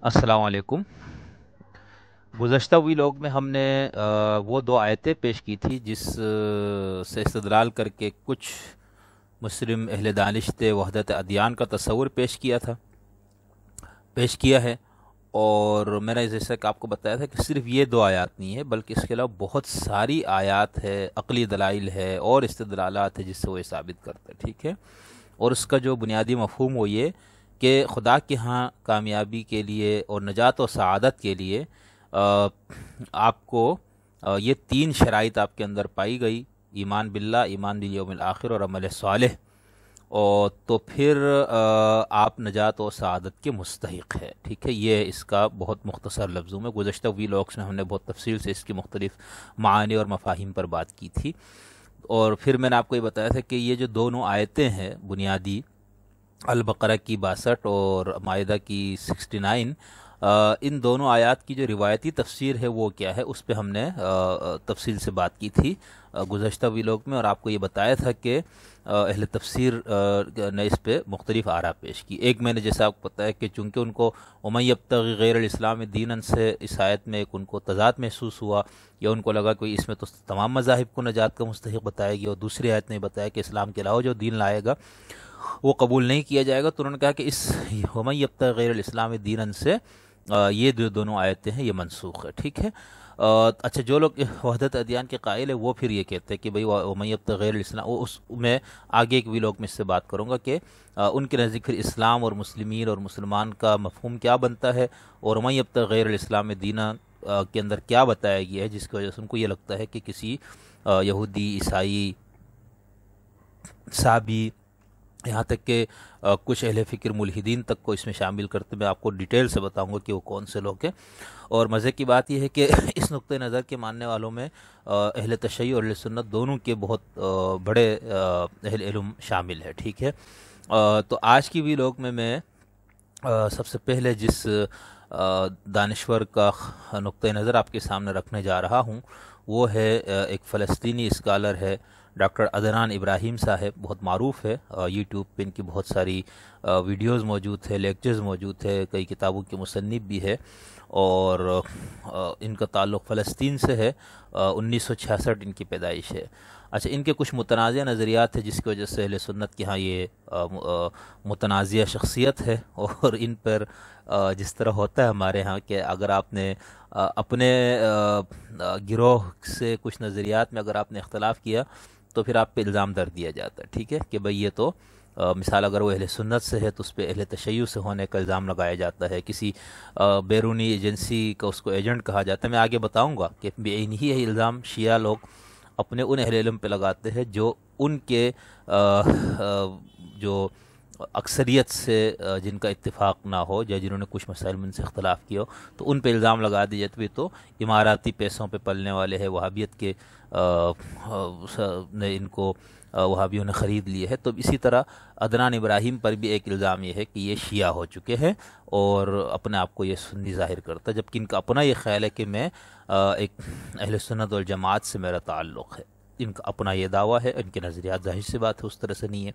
السلام علیکم۔ گزشتہ ویلاگ میں ہم نے وہ دو آیتیں پیش کی تھی جس سے استدلال کر کے کچھ مسلم اہل دانش وحدت ادیان کا تصور پیش کیا ہے، اور میں نے جیسا کہ آپ کو بتایا تھا کہ صرف یہ دو آیات نہیں ہے بلکہ اس کے علاوہ بہت ساری آیات ہے، عقلی دلائل ہے اور استدلالات ہے جس سے وہ یہ ثابت کرتا ہے، ٹھیک ہے۔ اور اس کا جو بنیادی مفہوم وہ یہ کہ خدا کے ہاں کامیابی کے لیے اور نجات و سعادت کے لیے آپ کو یہ تین شرائط آپ کے اندر پائی گئی: ایمان باللہ، ایمان بالیوم الآخر اور عمل صالح، اور تو پھر آپ نجات و سعادت کے مستحق ہے، ٹھیک ہے۔ یہ اس کا بہت مختصر لفظوں میں گزشتہ ویلاگس میں ہم نے بہت تفصیل سے اس کی مختلف معانی اور مفاہیم پر بات کی تھی، اور پھر میں نے آپ کو یہ بتایا تھا کہ یہ جو دونوں آیتیں ہیں بنیادی، البقرہ کی 62 اور مائدہ کی 69، ان دونوں آیات کی جو روایتی تفسیر ہے وہ کیا ہے، اس پہ ہم نے تفصیل سے بات کی تھی گزشتہ ویلاگ میں، اور آپ کو یہ بتایا تھا کہ اہل تفسیر نے اس پہ مختلف آراء پیش کی۔ ایک میں نے جیسا آپ کو بتایا کہ چونکہ ان کو وَمَن یبتغِ غیر الاسلام دینا سے اس آیت میں ایک ان کو تضاد محسوس ہوا، یا ان کو لگا کہ اس میں تو تمام مذاہب کو نجات کا مستحق بتائے گی، اور دوسری آیت نے بتایا کہ اسلام کے علاوہ جو دین لائے گا وہ قبول نہیں کیا جائے گا، تو انہوں نے کہا کہ اس وَمَن یبتغِ غیر الاسلام دینا سے یہ جو دونوں آیتیں ہیں یہ منسوخ ہے، ٹھیک ہے۔ اچھا، جو لوگ وحدت ادیان کے قائل ہیں وہ پھر یہ کہتے ہیں کہ بھئی وَمَن یبتغِ غیر الاسلام، اس میں آگے ایک ویلاگ میں اس سے بات کروں گا کہ ان کے نزدیک پھر اسلام اور مسلمین اور مسلمان کا مفہوم کیا بنتا ہے، اور وَمَن یبتغِ غیر الاسلام دینا کے اندر کیا بتایا گیا ہے جس کی وجہ سے ان کو یہ لگتا ہے کہ کسی یہودی، عیسائی، صابی، یہاں تک کہ کچھ اہل فکر ملحدین تک کو اس میں شامل کرتے، میں آپ کو ڈیٹیل سے بتاؤں گا کہ وہ کون سے لوگ ہیں۔ اور مزے کی بات یہ ہے کہ اس نقطہ نظر کے ماننے والوں میں اہل تشیع اور اہل سنت دونوں کے بہت بڑے اہل علم شامل ہے، ٹھیک ہے۔ تو آج کی ویلاگ میں سب سے پہلے جس دانشور کا نقطہ نظر آپ کے سامنے رکھنے جا رہا ہوں وہ ہے ایک فلسطینی اسکالر ہے، ڈاکٹر عدنان ابراہیم صاحب، بہت معروف ہے، یوٹیوب پہ ان کی بہت ساری ویڈیوز موجود ہے، لیکچرز موجود ہے، کئی کتابوں کے مصنف بھی ہے، اور ان کا تعلق فلسطین سے ہے، 1966 ان کی پیدائش ہے۔ اچھا، ان کے کچھ متنازع نظریات ہیں جس کی وجہ سے اہل سنت کے ہاں یہ متنازع شخصیت ہے، اور ان پر جس طرح ہوتا ہے ہمارے ہاں کہ اگر آپ نے اپنے گروہ سے کچھ نظریات میں اگر آپ نے اختلاف کیا تو پھر آپ پہ الزام در دیا جاتا ہے، ٹھیک ہے، کہ بھئی یہ تو مثال اگر وہ اہل سنت سے ہے تو اس پہ اہل تشیع سے ہونے کا الزام لگایا جاتا ہے، کسی بیرونی ایجنسی کا اس کو ایجنٹ کہا جاتا ہے۔ میں آگے بتاؤں گا کہ بے ہی یہ الزام شیعہ لوگ اپنے ان اہل علم پہ لگاتے ہیں جو ان کے جو اکثریت سے جن کا اتفاق نہ ہو، یا جنہوں نے کچھ مسائل میں ان سے اختلاف کیا ہو، تو ان پہ الزام لگا دی جاتی ہے، تو اماراتی پیسوں پہ پلنے والے ہیں، وہابیت کے نے ان کو وہابیوں نے خرید لیے ہے۔ تو اسی طرح عدنان ابراہیم پر بھی ایک الزام یہ ہے کہ یہ شیعہ ہو چکے ہیں اور اپنے آپ کو یہ سنی ظاہر کرتا ہے، جبکہ ان کا اپنا یہ خیال ہے کہ میں ایک اہل سنت والجماعت سے میرا تعلق ہے۔ ان کا اپنا یہ دعویٰ ہے، ان کے نظریات ظاہر سی بات ہے اس طرح سے نہیں ہے،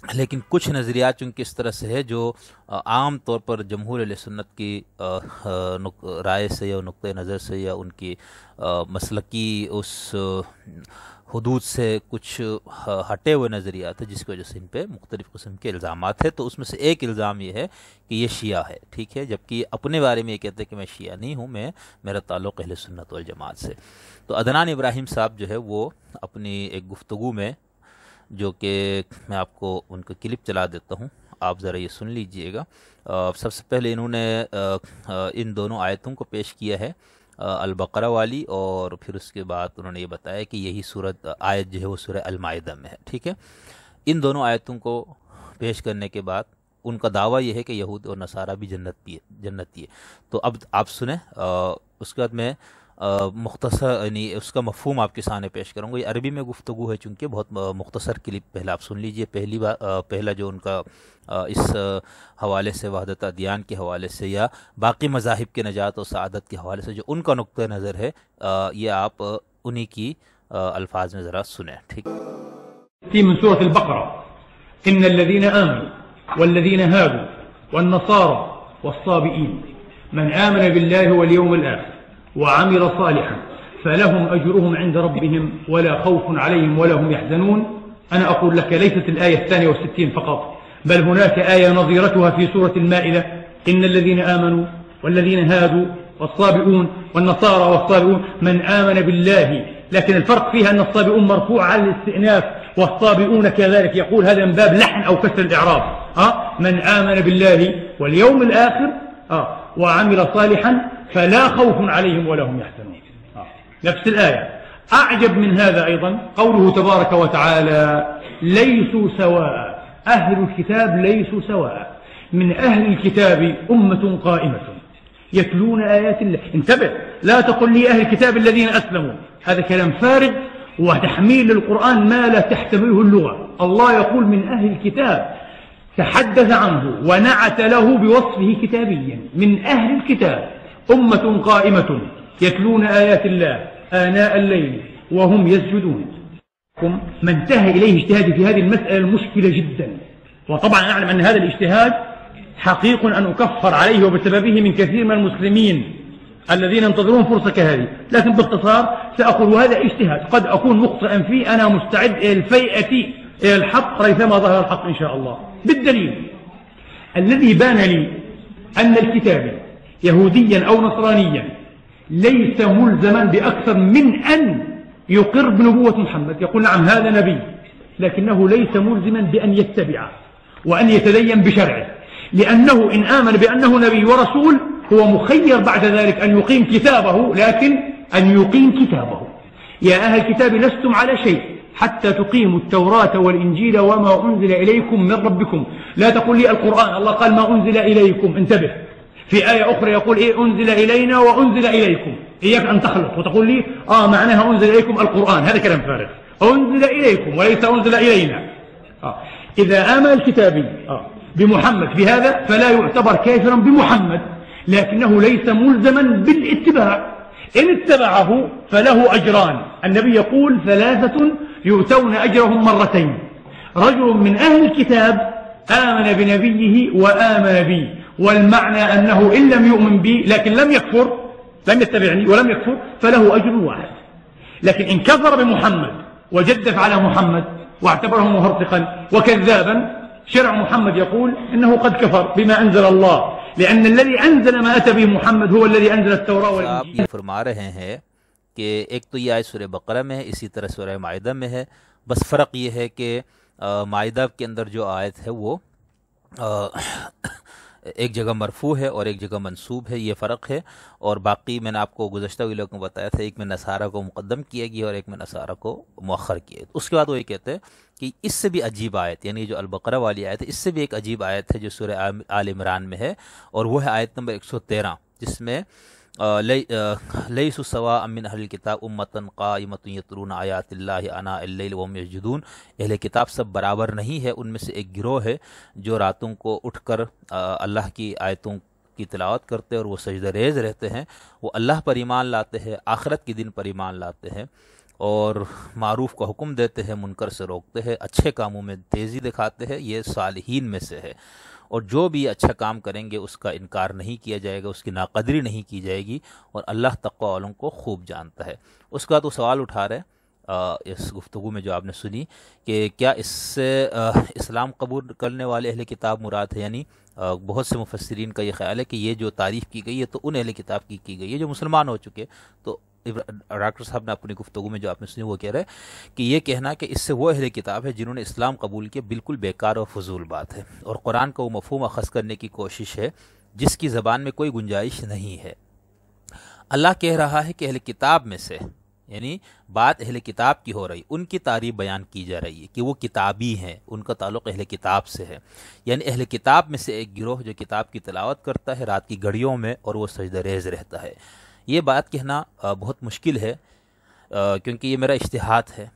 لیکن کچھ نظریات چونکہ اس طرح سے ہے جو عام طور پر جمہور اہل سنت کی رائے سے یا نقطۂ نظر سے یا ان کی مسلکی اس حدود سے کچھ ہٹے ہوئے نظریات ہیں جس کی وجہ سے ان پہ مختلف قسم کے الزامات ہیں۔ تو اس میں سے ایک الزام یہ ہے کہ یہ شیعہ ہے، ٹھیک ہے، جبکہ یہ اپنے بارے میں یہ کہتے ہیں کہ میں شیعہ نہیں ہوں، میرا تعلق اہل سنت والجماعت سے۔ تو عدنان ابراہیم صاحب جو ہے وہ اپنی ایک گفتگو میں، جو کہ میں آپ کو ان کا کلپ چلا دیتا ہوں، آپ ذرا یہ سن لیجئے گا۔ سب سے پہلے انہوں نے ان دونوں آیتوں کو پیش کیا ہے، البقرہ والی، اور پھر اس کے بعد انہوں نے یہ بتایا کہ یہی آیت جو ہے وہ سورہ المائدہ میں ہے، ٹھیک ہے۔ ان دونوں آیتوں کو پیش کرنے کے بعد ان کا دعویٰ یہ ہے کہ یہود اور نصارہ بھی جنتی ہے۔ تو اب آپ سنیں، اس کے بعد میں مختصر یعنی اس کا مفہوم آپ کے سامنے پیش کروں گا۔ یہ عربی میں گفتگو ہے چونکہ بہت مختصر کلپ پہلا آپ سن لیجئے۔ پہلا جو ان کا اس حوالے سے، وحدت ادیان کے حوالے سے یا باقی مذاہب کے نجات و سعادت کے حوالے سے جو ان کا نقطہ نظر ہے، یہ آپ انہی کی الفاظ میں ذرا سنیں، ٹھیک ہے۔ من سورة البقرة إن الذين آمنوا والذين هادوا والنصارى والصابئين. من آمن بالله واليوم الآخر وعمل صالحا فلهم أجرهم عند ربهم ولا خوف عليهم ولا هم يحزنون. أنا أقول لك ليست الآية 62 فقط، بل هناك آية نظيرتها في سورة المائدة: إن الذين آمنوا والذين هادوا والصابئون والنصارى والصابئون من آمن بالله. لكن الفرق فيها أن الصابئون مرفوع على الاستئناف والصابئون كذلك، يقول هذا من باب لحن أو كسر الإعراب. من آمن بالله واليوم الآخر وعمل صالحا فلا خوف عليهم ولا هم يحزنون. نفس الآية. أعجب من هذا أيضا قوله تبارك وتعالى: ليسوا سواء. أهل الكتاب ليسوا سواء. من أهل الكتاب أمة قائمة يتلون آيات الله. انتبه، لا تقل لي أهل الكتاب الذين أسلموا، هذا كلام فارغ وتحميل للقرآن ما لا تحتمله اللغة. الله يقول من أهل الكتاب، تحدث عنه ونعت له بوصفه كتابيا. من أهل الكتاب أمة قائمة يتلون آيات الله آناء الليل وهم يسجدون. ما انتهى إليه اجتهادي في هذه المسألة المشكلة جدا، وطبعا أعلم أن هذا الاجتهاد حقيق أن أكفر عليه وبسببه من كثير من المسلمين الذين ينتظرون فرصة كهذه، لكن باختصار سأقول هذا اجتهاد قد أكون مخطئا فيه. أنا مستعد إلى الفيئة إلى الحق ريثما ظهر الحق إن شاء الله. بالدليل الذي بان لي أن الكتاب يهوديا أو نصرانيا ليس ملزما بأكثر من أن يقر بنبوة محمد، يقول نعم هذا نبي، لكنه ليس ملزما بأن يتبعه وأن يتدين بشرعه، لأنه إن آمن بأنه نبي ورسول هو مخير بعد ذلك أن يقيم كتابه، لكن أن يقيم كتابه. يا أهل الكتاب لستم على شيء حتى تقيموا التوراة والإنجيل وما أنزل إليكم من ربكم. لا تقول لي القرآن، الله قال ما أنزل إليكم، انتبه. في آية أخرى يقول أنزل إلينا وأنزل إليكم. إياك أن تخلط وتقول لي معناها أنزل إليكم القرآن، هذا كلام فارغ. أنزل إليكم وليس أنزل إلينا. إذا آمن الكتابي بمحمد بهذا فلا يعتبر كافرا بمحمد، لكنه ليس ملزما بالاتباع. إن اتبعه فله أجران. النبي يقول 3 يؤتون أجرهم مرتين: رجل من أهل الكتاب آمن بنبيه وآمن بي. والمعنى أنه إن لم يؤمن بي لكن لم يكفر، لم يتبعني ولم يكفر، فله أجر واحد. لكن إن كفر بمحمد وجدف على محمد واعتبره مهرطقا وكذابا، شرع محمد يقول إنه قد كفر بما أنزل الله، لأن الذي أنزل ما أتى به محمد هو الذي أنزل التوراة والإنجيل. آپ یہ فرما رہے ہیں کہ ایک تو یہ آیت سورہ بقرہ میں ہے، اسی طرح سورہ مائدہ میں ہے، بس فرق یہ ہے کہ مائدہ کے اندر جو آیت ہے وہ ایک جگہ مرفوع ہے اور ایک جگہ منصوب ہے، یہ فرق ہے. اور باقی میں نے آپ کو گزشتہ ویڈیو میں بتایا تھا، ایک میں نصارہ کو مقدم کیا گیا اور ایک میں نصارہ کو مؤخر کیا. اس کے بعد وہ یہ کہتے ہیں کہ اس سے بھی عجیب آیت، یعنی جو البقرہ والی آیت ہے، اس سے بھی ایک عجیب آیت ہے جو سورہ آل عمران میں ہے، اور وہ ہے آیت نمبر 113، جس میں لیسوا سواء من اہل الکتاب امۃ قائمۃ یتلون آیات اللہ آناء اللیل وهم یسجدون. اہل کتاب سب برابر نہیں ہے، ان میں سے ایک گروہ ہے جو راتوں کو اٹھ کر اللہ کی آیتوں کی تلاوت کرتے اور وہ سجدہ ریز رہتے ہیں. وہ اللہ پر ایمان لاتے ہیں، آخرت کے دن پر ایمان لاتے ہیں، اور معروف کا حکم دیتے ہیں، منکر سے روکتے ہیں، اچھے کاموں میں تیزی دکھاتے ہیں. یہ صالحین میں سے ہے، اور جو بھی اچھا کام کریں گے اس کا انکار نہیں کیا جائے گا، اس کی ناقدری نہیں کی جائے گی، اور اللہ تقوی والوں کو خوب جانتا ہے. اس کا تو سوال اٹھا رہے اس گفتگو میں جو آپ نے سنی کہ کیا اس سے اسلام قبول کرنے والے اہل کتاب مراد ہے. یعنی بہت سے مفسرین کا یہ خیال ہے کہ یہ جو تعریف کی گئی ہے تو ان اہل کتاب کی گئی ہے جو مسلمان ہو چکے. تو ڈاکٹر صاحب نے اپنی گفتگو میں جو آپ نے سنی وہ کہہ رہے کہ یہ کہنا کہ اس سے وہ اہل کتاب ہے جنہوں نے اسلام قبول کیا بالکل بیکار اور فضول بات ہے، اور قرآن کا وہ مفہوم اخذ کرنے کی کوشش ہے جس کی زبان میں کوئی گنجائش نہیں ہے. اللہ کہہ رہا ہے کہ اہل کتاب میں سے، یعنی بات اہل کتاب کی ہو رہی، ان کی تعریف بیان کی جا رہی ہے کہ وہ کتابی ہیں، ان کا تعلق اہل کتاب سے ہے. یعنی اہل کتاب میں سے ایک گروہ جو کتاب کی تلاوت کرتا ہے رات کی گھڑیوں میں اور وہ سجدہ ریز رہتا ہے. یہ بات کہنا بہت مشکل ہے کیونکہ یہ میرا اجتہاد ہے،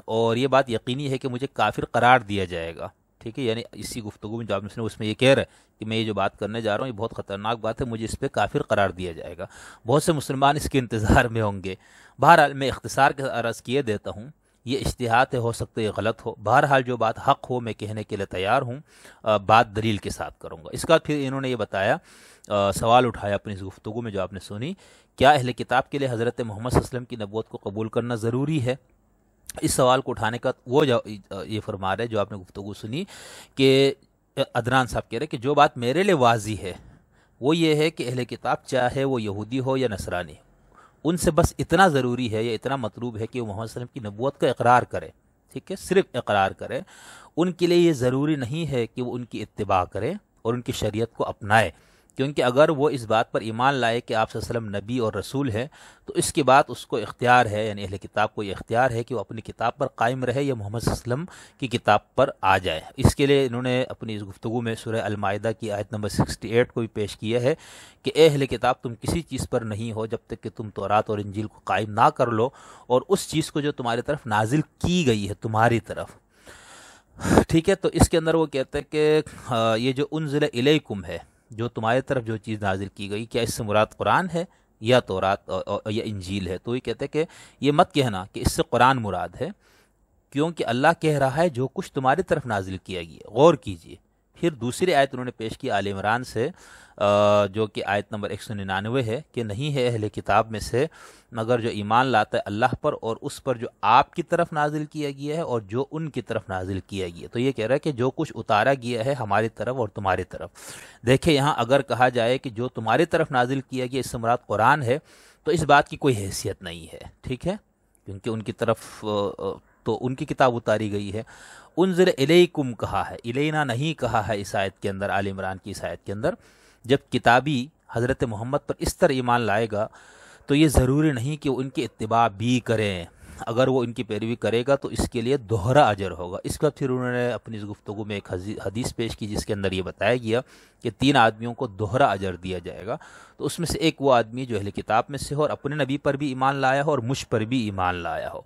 اور یہ بات یقینی ہے کہ مجھے کافر قرار دیا جائے گا. ٹھیک ہے، یعنی اسی گفتگو میں جو آپ نے سنا اس میں یہ کہہ رہا ہے کہ میں یہ جو بات کرنے جا رہا ہوں یہ بہت خطرناک بات ہے، مجھے اس پہ کافر قرار دیا جائے گا. بہت سے مسلمان اس کے انتظار میں ہوں گے. بہرحال میں اختصار کے عرض کیے دیتا ہوں یہ اجتہاد ہے، ہو سکتا ہے یہ غلط ہو، بہرحال جو بات حق ہو میں کہنے کے لیے تیار ہوں، بات دلیل کے ساتھ کروں گا۔ اس کا پھر انہوں نے یہ بتایا، سوال اٹھایا اپنی اس گفتگو میں جو آپ نے سنی، کیا اہل کتاب کے لیے حضرت محمد صلی اللہ علیہ وسلم کی نبوت کو قبول کرنا ضروری ہے؟ اس سوال کو اٹھانے کا وہ یہ فرما رہے جو آپ نے گفتگو سنی کہ عدنان صاحب کہہ رہے کہ جو بات میرے لیے واضح ہے وہ یہ ہے کہ اہل کتاب چاہے وہ یہودی ہو یا نصرانی، ان سے بس اتنا ضروری ہے یا اتنا مطلوب ہے کہ وہ محمد صلی اللہ علیہ وسلم کی نبوت کا اقرار کرے، ٹھیک ہے، صرف اقرار کرے۔ ان کے لیے یہ ضروری نہیں ہے کہ وہ ان کی اتباع کرے اور ان کی شریعت کو اپنائے، کیونکہ اگر وہ اس بات پر ایمان لائے کہ آپ صلی اللہ علیہ وسلم نبی اور رسول ہے تو اس کے بعد اس کو اختیار ہے، یعنی اہل کتاب کو یہ اختیار ہے کہ وہ اپنی کتاب پر قائم رہے یا محمد صلی اللہ علیہ وسلم کی کتاب پر آ جائے۔ اس کے لیے انہوں نے اپنی اس گفتگو میں سورہ المائدہ کی آیت نمبر 68 کو بھی پیش کیا ہے کہ اے اہل کتاب تم کسی چیز پر نہیں ہو جب تک کہ تم تورات اور انجیل کو قائم نہ کر لو، اور اس چیز کو جو تمہاری طرف نازل کی گئی ہے تمہاری طرف، ٹھیک ہے۔ تو اس کے اندر وہ کہتے ہیں کہ یہ جو انزل الیکم ہے، جو تمہاری طرف جو چیز نازل کی گئی، کیا اس سے مراد قرآن ہے یا تورات یا انجیل ہے؟ تو یہ کہتے ہیں کہ یہ مت کہنا کہ اس سے قرآن مراد ہے، کیونکہ اللہ کہہ رہا ہے جو کچھ تمہاری طرف نازل کیا گیا، غور کیجئے۔ پھر دوسری آیت انہوں نے پیش کی آل عمران سے، جو کہ آیت نمبر 199 ہے کہ نہیں ہے اہل کتاب میں سے مگر جو ایمان لاتا ہے اللہ پر اور اس پر جو آپ کی طرف نازل کیا گیا ہے اور جو ان کی طرف نازل کیا گیا۔ تو یہ کہہ رہا ہے کہ جو کچھ اتارا گیا ہے ہماری طرف اور تمہاری طرف۔ دیکھیں یہاں اگر کہا جائے کہ جو تمہاری طرف نازل کیا گیا اس سے مراد قرآن ہے تو اس بات کی کوئی حیثیت نہیں ہے، ٹھیک ہے، کیونکہ ان کی طرف تو ان کی کتاب اتاری گئی ہے۔ انزل الیکم کہا ہے، الینا نہیں کہا ہے اس آیت کے اندر، آل عمران کی اس آیت کے اندر۔ جب کتابی حضرت محمد پر اس طرح ایمان لائے گا تو یہ ضروری نہیں کہ وہ ان کی اتباع بھی کریں، اگر وہ ان کی پیروی کرے گا تو اس کے لیے دوہرا اجر ہوگا۔ اس کا پھر انہوں نے اپنی اس گفتگو میں ایک حدیث پیش کی جس کے اندر یہ بتایا گیا کہ 3 آدمیوں کو دوہرا اجر دیا جائے گا، تو اس میں سے ایک وہ آدمی جو اہل کتاب میں سے ہو اور اپنے نبی پر بھی ایمان لایا ہو اور مجھ پر بھی ایمان لایا ہو۔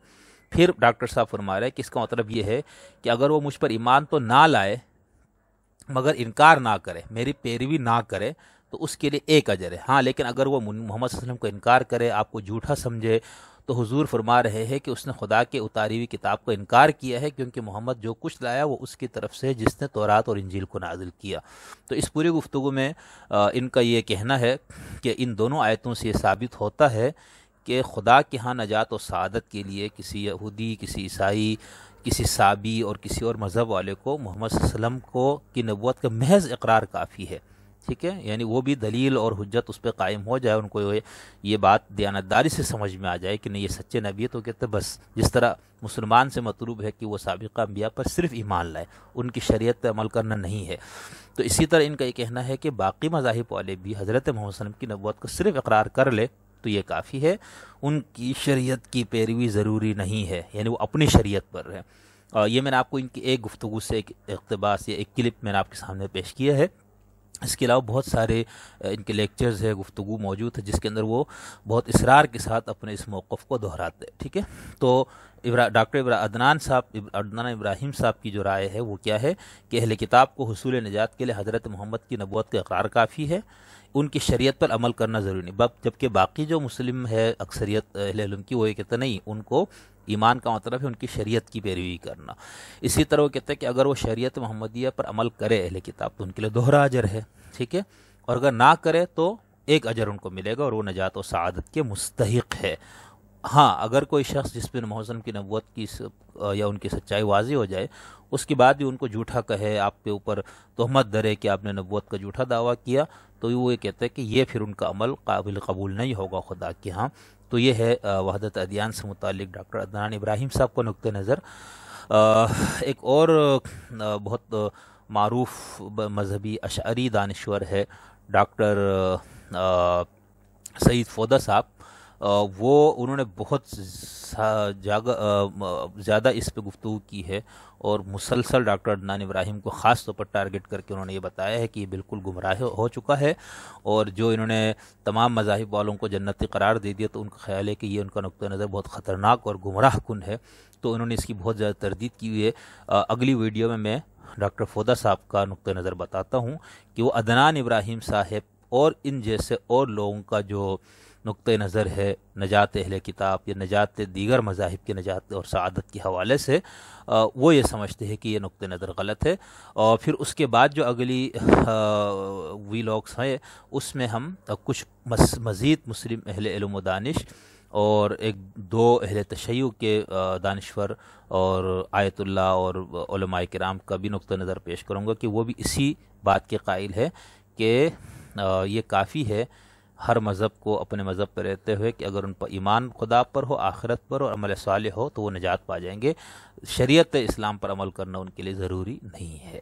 پھر ڈاکٹر صاحب فرما رہے ہیں کہ اس کا مطلب یہ ہے کہ اگر وہ مجھ پر ایمان تو نہ لائے مگر انکار نہ کرے، میری پیروی نہ کرے، تو اس کے لیے ایک اجر ہے۔ ہاں لیکن اگر وہ محمد صلی اللہ علیہ وسلم کو انکار کرے، آپ کو جھوٹا سمجھے، تو حضور فرما رہے ہیں کہ اس نے خدا کے اتاری ہوئی کتاب کو انکار کیا ہے، کیونکہ محمد جو کچھ لایا وہ اس کی طرف سے جس نے تورات اور انجیل کو نازل کیا۔ تو اس پوری گفتگو میں ان کا یہ کہنا ہے کہ ان دونوں آیتوں سے یہ ثابت ہوتا ہے کہ خدا کے ہاں نجات و سعادت کے لیے کسی یہودی، کسی عیسائی، کسی صابی اور کسی اور مذہب والے کو محمد صلی اللہ علیہ وسلم کی نبوت کا محض اقرار کافی ہے، ٹھیک ہے، یعنی وہ بھی دلیل اور حجت اس پہ قائم ہو جائے، ان کو یہ بات دیانتداری سے سمجھ میں آ جائے کہ نہیں یہ سچے نبی ہے، تو کہتے بس جس طرح مسلمان سے مطلوب ہے کہ وہ سابقہ انبیاء پر صرف ایمان لائے، ان کی شریعت پہ عمل کرنا نہیں ہے۔ تو اسی طرح ان کا یہ کہنا ہے کہ باقی مذاہب والے بھی حضرت محمد صلی اللہ علیہ وسلم کی نبوت کو صرف اقرار کر لے تو یہ کافی ہے، ان کی شریعت کی پیروی ضروری نہیں ہے، یعنی وہ اپنی شریعت پر رہے۔ یہ میں نے آپ کو ان کی ایک گفتگو سے ایک اقتباس یا ایک کلپ میں نے آپ کے سامنے پیش کیا ہے۔ اس کے علاوہ بہت سارے ان کے لیکچرز ہے، گفتگو موجود ہے جس کے اندر وہ بہت اصرار کے ساتھ اپنے اس موقف کو دہراتے ہیں، ٹھیک ہے۔ تو ڈاکٹر عدنان ابراہیم صاحب کی جو رائے ہے وہ کیا ہے کہ اہل کتاب کو حصول نجات کے لیے حضرت محمد کی نبوت کا اقرار کافی ہے، ان کی شریعت پر عمل کرنا ضروری نہیں، جبکہ باقی جو مسلم ہے اکثریت اہل علم کی وہ یہ کہتے نہیں، ان کو ایمان کا مطلب ہے ان کی شریعت کی پیروی کرنا۔ اسی طرح وہ کہتے ہیں کہ اگر وہ شریعت محمدیہ پر عمل کرے اہل کتاب تو ان کے لیے دوہرا اجر ہے، ٹھیک ہے، اور اگر نہ کرے تو ایک اجر ان کو ملے گا اور وہ نجات و سعادت کے مستحق ہے۔ ہاں اگر کوئی شخص جس پہ محمد صلی اللہ علیہ وسلم کی نبوت کی یا ان کی سچائی واضح ہو جائے، اس کے بعد بھی ان کو جھوٹا کہے، آپ کے اوپر تہمت دھرے کہ آپ نے نبوت کا جھوٹا دعویٰ کیا، تو وہ یہ کہتے ہیں کہ یہ پھر ان کا عمل قابل قبول نہیں ہوگا خدا کے ہاں۔ تو یہ ہے وحدت ادیان سے متعلق ڈاکٹر عدنان ابراہیم صاحب کو نقطہ نظر۔ ایک اور بہت معروف مذہبی اشعری دانشور ہے ڈاکٹر سعید فودہ صاحب، انہوں نے بہت زیادہ اس پہ گفتگو کی ہے اور مسلسل ڈاکٹر عدنان ابراہیم کو خاص طور پر ٹارگٹ کر کے انہوں نے یہ بتایا ہے کہ یہ بالکل گمراہ ہو چکا ہے، اور جو انہوں نے تمام مذاہب والوں کو جنتی قرار دے دیا تو ان کا خیال ہے کہ یہ ان کا نقطہ نظر بہت خطرناک اور گمراہ کن ہے، تو انہوں نے اس کی بہت زیادہ تردید کی ہوئی ہے۔ اگلی ویڈیو میں ڈاکٹر فودہ صاحب کا نقطہ نظر بتاتا ہوں کہ وہ عدنان ابراہیم صاحب اور ان جیسے اور لوگوں کا جو نقطۂ نظر ہے نجات اہل کتاب یا نجات دیگر مذاہب کے نجات اور سعادت کے حوالے سے، وہ یہ سمجھتے ہیں کہ یہ نقطۂ نظر غلط ہے۔ اور پھر اس کے بعد جو اگلی ویلاگس ہیں اس میں ہم کچھ مزید مسلم اہل علم و دانش اور ایک دو اہل تشیع کے دانشور اور آیت اللہ اور علماء کرام کا بھی نقطہ نظر پیش کروں گا کہ وہ بھی اسی بات کے قائل ہے کہ یہ کافی ہے ہر مذہب کو اپنے مذہب پر رہتے ہوئے کہ اگر ان پر ایمان خدا پر ہو، آخرت پر ہو اور عمل صالح ہو تو وہ نجات پا جائیں گے، شریعت اسلام پر عمل کرنا ان کے لیے ضروری نہیں ہے۔